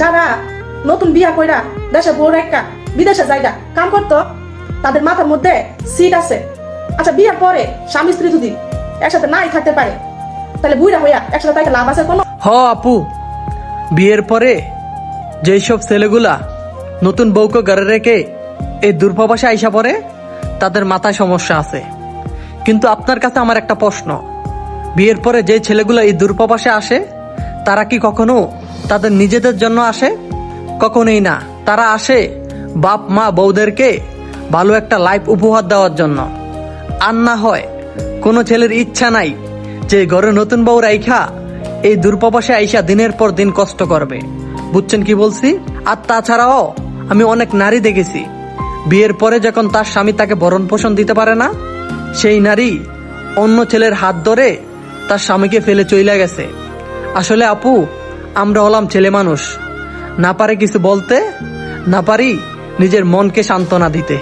যারা নতুন বিয়া কইরা দেশে বউ একটা বিদেশে জায়গা কাম করতো তাদের মাথার মধ্যে সিট আছে। আচ্ছা বিয়ার পরে স্বামী স্ত্রী যদি একসাথে নাই থাকতে পারে তাহলে বুইরা হইয়া একসাথে তাকে লাভ আছে কোনো? হ আপু, বিয়ের পরে যেসব ছেলেগুলা নতুন বউকে ঘরে রেখে এই দূরপ্রবাসে আইসা পড়ে তাদের মাথায় সমস্যা আছে। কিন্তু আপনার কাছে আমার একটা প্রশ্ন, বিয়ের পরে যে ছেলেগুলো এই দূরপ্রবাসে আসে তারা কি কখনো তাদের নিজেদের জন্য আসে? কখনোই না। তারা আসে বাপ মা বউদেরকে ভালো একটা লাইফ উপহার দেওয়ার জন্য। আর না হয় কোনো ছেলের ইচ্ছা নাই যে ঘরে নতুন বউ রাইখা এই দূরপ্রবাসে আইসা দিনের পর দিন কষ্ট করবে। বুঝছেন কি বলছি? আর তাছাড়াও আমি অনেক নারী দেখেছি বিয়ের পরে যখন তার স্বামী তাকে ভরণ পোষণ দিতে পারে না, সেই নারী অন্য ছেলের হাত ধরে তার স্বামীকে ফেলে চইলা গেছে। আসলে আপু, আমরা হলাম ছেলে মানুষ, না পারে কিছু বলতে, না পারি নিজের মনকে সান্ত্বনা দিতে।